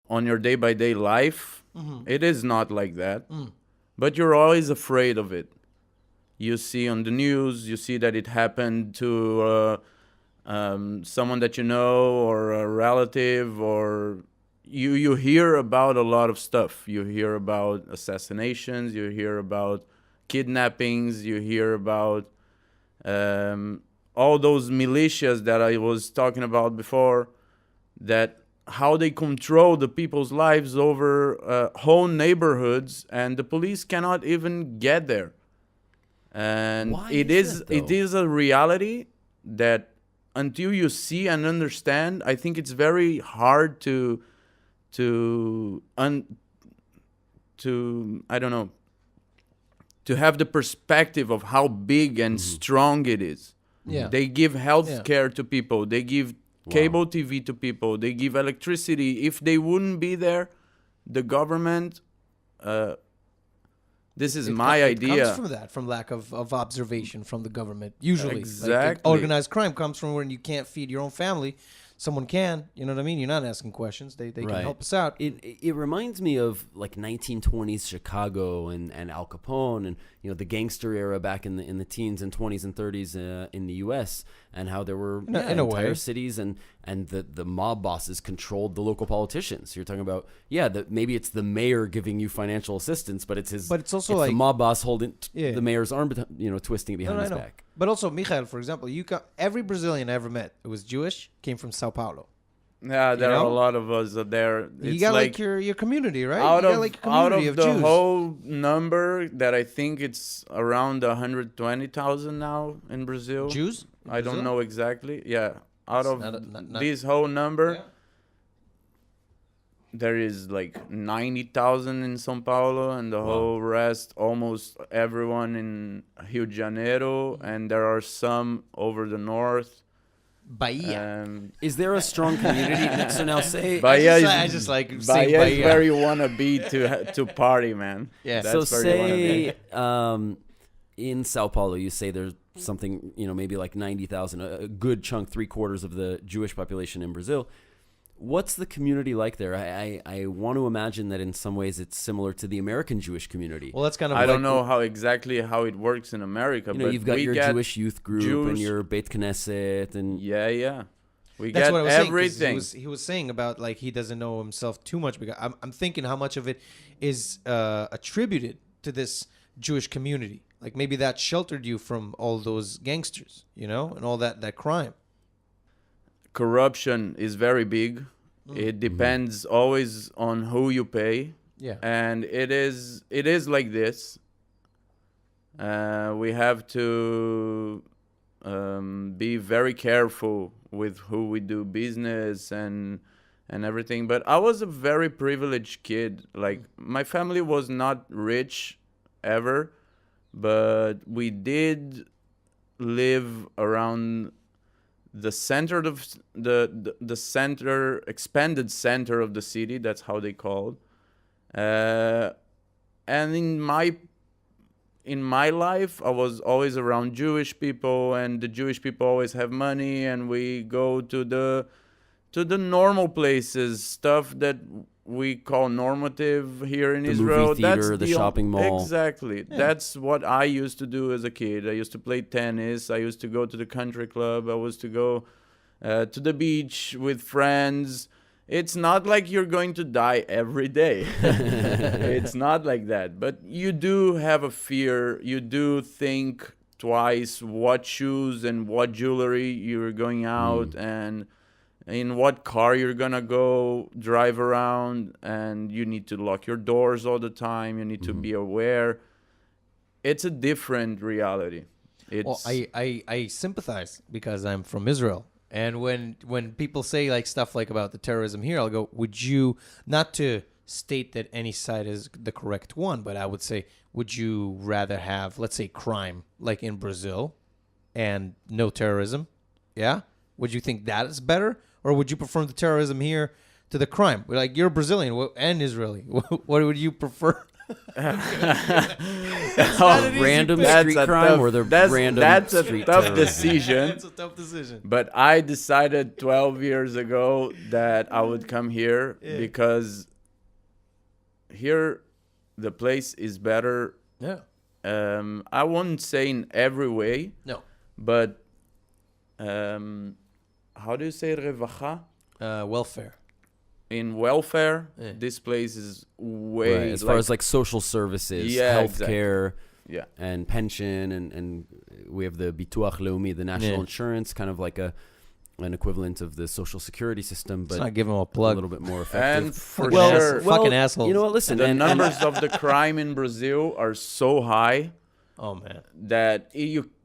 on your day-by-day life, it is not like that. But you're always afraid of it. You see on the news, you see that it happened to someone that you know or a relative, or you hear about a lot of stuff. You hear about assassinations, you hear about kidnappings, you hear about all those militias that I was talking about before, that how they control the people's lives over whole neighborhoods, and the police cannot even get there. And Why it is that, it though? is a reality that until you see and understand, I think it's very hard to I don't know, to have the perspective of how big and strong it is. Yeah. They give health Yeah. care to people. They give cable TV to people. They give electricity. If they wouldn't be there, the government, this is my It idea. comes from that, from lack of observation from the government. Usually, Like, Exactly. organized crime comes from when you can't feed your own family. Someone can, you know what I mean? You're not asking questions. They can Right. help us out. It reminds me of like 1920s Chicago and Al Capone and the gangster era back in the teens and 20s and 30s in the U.S. and how there were in a entire way. cities and the mob bosses controlled the local politicians. You're talking about maybe it's the mayor giving you financial assistance, but it's his. But it's also the like- mob boss holding Yeah. the mayor's arm, twisting it behind No, his I know. back. But also, Michael, for example, every Brazilian I ever met, it was Jewish, came from Sao Paulo. Yeah, there are know? a lot of us there. You It's got like your community, right? out You of got like a community the Jews. whole number that I think it's around 120,000 now in Brazil. Jews? in I don't Brazil? know exactly. Yeah, out of not- this whole number, Yeah. there is like 90,000 in São Paulo, and the whole rest, almost everyone in Rio de Janeiro, and there are some over the north. Bahia. Is there a strong community? So now say Bahia I is, just like saying Bahia is Bahia. where you want to be to party, man. Yeah. That's so where you wanna be. say in Sao Paulo, you say there's something, maybe like 90,000, a good chunk, 3/4 of the Jewish population in Brazil. What's the community like there? I want to imagine that in some ways it's similar to the American Jewish community. Well, that's kind of I like, don't know how it works in America, but You've got we your get Jewish youth group and Jews- your Beit Knesset and Yeah. We That's get what I was saying. 'Cause everything. He was saying about like he doesn't know himself too much because I'm thinking how much of it is attributed to this Jewish community. Like maybe that sheltered you from all those gangsters, and all that crime. Corruption is very big. It depends always on who you pay. Yeah. And it is like this. We have to be very careful with who we do business and everything. But I was a very privileged kid. Like my family was not rich ever, but we did live around the center of the center, expanded center of the city. That's how they called. And in my life, I was always around Jewish people, and the Jewish people always have money, and we go to the normal places, stuff that we call normative here in The Israel. movie theater, That's the shopping mall. Exactly. That's what I used to do as a kid. I used to play tennis. I used to go to the country club. I was to go to the beach with friends. It's not like you're going to die every day. It's not like that. But you do have a fear. You do think twice what shoes and what jewelry you're going out and in what car you're going to go drive around. And you need to lock your doors all the time. You need to be aware. It's a different reality. Well, I sympathize because I'm from Israel. And when people say like stuff like about the terrorism here, I'll go, would you, not to state that any side is the correct one, but I would say, would you rather have, let's say, crime like in Brazil and no terrorism? Yeah? Would you think that is better? Or would you prefer the terrorism here to the crime? Like, you're Brazilian and Israeli. What would you prefer? Random street crime or the random that's a street tough terrorism? decision. That's a tough decision. But I decided 12 years ago that I would come here because here the place is better. Yeah. I wouldn't say in every way, No. but how do you say revacha? Welfare. In welfare, Yeah. this place is way Right, as far as like social services, Yeah, healthcare, yeah. and pension, and we have the Bituach Leumi, the national Yeah. insurance, kind of like an equivalent of the social security system, but Let's not give him a a plug. little bit more effective. And for Well, sure, fucking assholes. You know what? Listen, the and numbers of the crime in Brazil are so high Oh man. that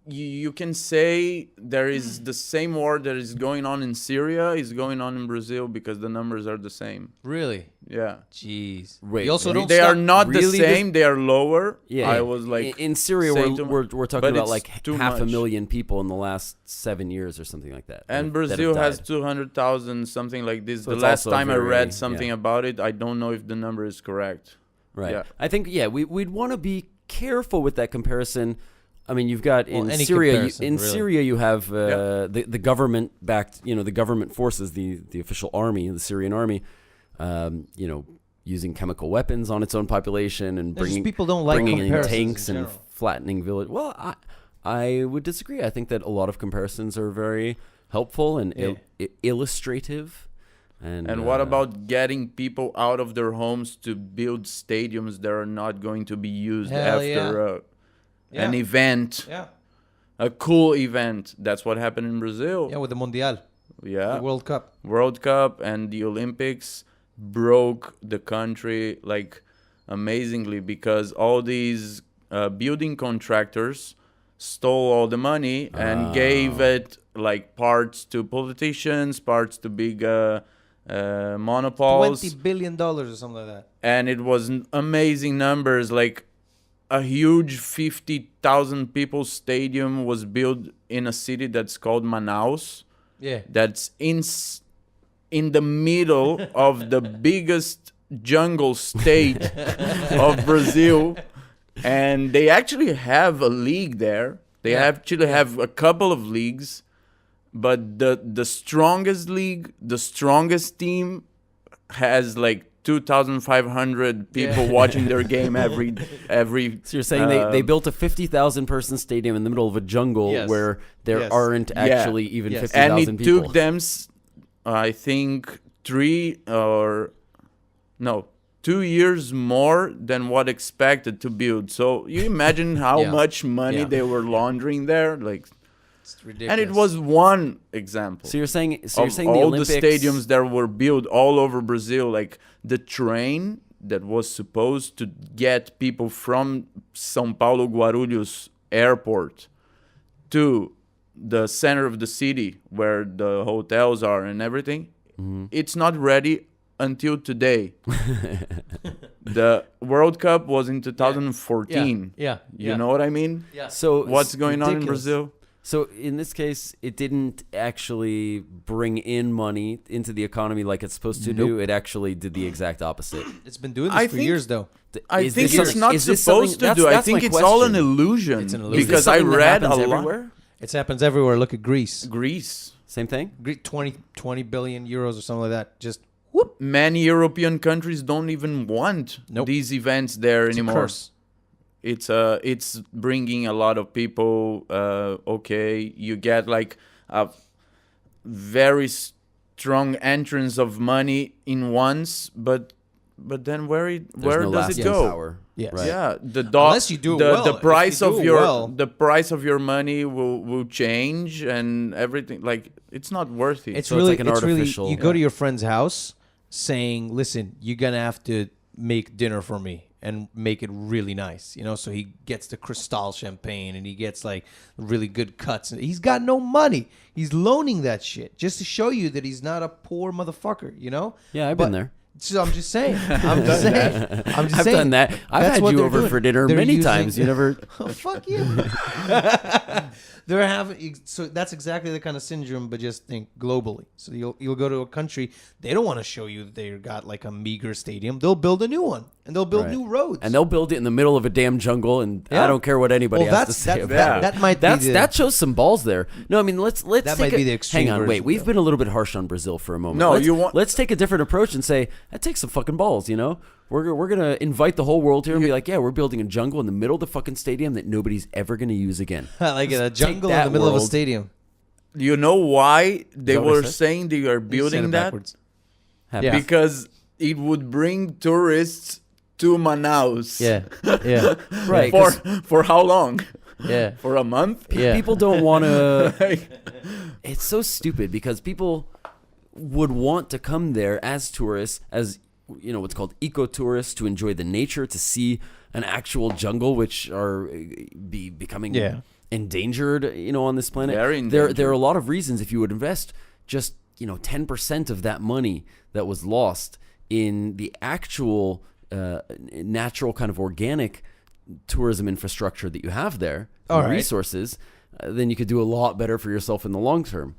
you can say there is the same war that is going on in Syria is going on in Brazil because the numbers are the same. Really? Yeah. Jeez. Wait, You also don't They are stop- not really the same. They are lower. Yeah, I was like, in Syria, saying too we're talking but about it's like too half a much. million people in the last 7 years or something like that. and that Brazil have has died. 200,000, something like this. So The it's last also time I very- read something yeah. about it, I don't know if the number is correct. Right. Yeah. I think we'd want to be careful with that comparison. I mean, you've got in any Syria. comparison, really. Syria, you have Yeah. the government backed. The government forces, the official army, the Syrian army. Using chemical weapons on its own population and It's just bringing people don't like bringing in comparisons tanks in and general. flattening village. Well, I would disagree. I think that a lot of comparisons are very helpful and illustrative. And what about getting people out of their homes to build stadiums that are not going to be used Hell after Yeah. an event, Yeah. a cool event? That's what happened in Brazil. Yeah, with the Mundial, Yeah. the World Cup. World Cup and the Olympics broke the country like amazingly because all these building contractors stole all the money and gave it like parts to politicians, parts to big monopoles. $20 billion or something like that. And it was amazing numbers, like a huge 50,000 people stadium was built in a city that's called Manaus. Yeah. That's in the middle of the biggest jungle state of Brazil, and they actually have a league there. They actually have a couple of leagues, but the strongest league, the strongest team has like 2,500 people watching their game every. So you're saying they built a 50,000 person stadium in the middle of a jungle Yes. where there Yes. aren't actually even Yes. 50,000 and it people. took them, I think, 2 years more than what expected to build. So you imagine how Yeah. much money Yeah. they were laundering there, like, It's ridiculous. and it was one example. So you're saying of the all Olympics, the stadiums that were built all over Brazil, like the train that was supposed to get people from São Paulo Guarulhos airport to the center of the city where the hotels are and everything, it's not ready until today. The World Cup was in 2014. Yeah. You know what I mean? Yeah. So What's going on in ridiculous. Brazil? So in this case, it didn't actually bring in money into the economy like it's supposed to do. It actually did the exact opposite. It's been doing this I for think- years, though. I Is think this it's something- not is this supposed something- to do. I that's think my it's all an question. illusion. It's an illusion. Is this Because I something that read a happens lot. everywhere? It happens everywhere. Look at Greece. Greece. Same thing. 20 billion euros or something like that. Just Many European countries don't even want Nope. these events there it's a anymore. curse. It's bringing a lot of people. Okay, you get like a very strong entrance of money in once, but then where There's no does it lasting go? power. Yes. Right. Yeah, Unless you do it well. the If price you do of it your well- the price of your money will change and everything. Like it's not worthy. It's So it's really, like an it's really. artificial- You go to your friend's house, saying, "Listen, you're gonna have to make dinner for me and make it really nice." So he gets the Cristal champagne and he gets like really good cuts. And he's got no money. He's loaning that shit just to show you that he's not a poor motherfucker. Yeah, I've But been there. So I'm just saying. I'm just saying. I've done that. I've That's had what you they're over doing. for dinner They're many using- times. You never. Oh, fuck you. They're having so that's exactly the kind of syndrome, but just think globally. So you'll go to a country, they don't want to show you that they got like a meager stadium. They'll build a new one and they'll build Right. new roads. And they'll build it in the middle of a damn jungle, and Yeah. I don't care what anybody Well, has to that's say that, about that, it. that might be the, That shows some balls there. No, I mean let's That take might a, be the extreme hang on, wait. version, We've though. been a little bit harsh on Brazil for a moment. No, let's, you want- let's take a different approach and say that takes some fucking balls. You know, we're gonna invite the whole world here and be like, yeah, we're building a jungle in the middle of the fucking stadium that nobody's ever gonna use again. like a Take jungle in that the middle of a world. stadium. You know why they that what I were said? saying they are You said building it that? backwards. Happy. Yeah. Because it would bring tourists to Manaus. Yeah. Yeah. Right. For how long? Yeah. For a month? Yeah. People don't want to. Like, It's so stupid because people would want to come there as tourists, as you know, what's called eco-tourists, to enjoy the nature, to see an actual jungle, which are becoming Yeah. endangered, you know, on this planet. Very There are endangered. a lot of reasons if you would invest just 10% of that money that was lost in the actual natural kind of organic tourism infrastructure that you have there, All and right. resources, then you could do a lot better for yourself in the long term.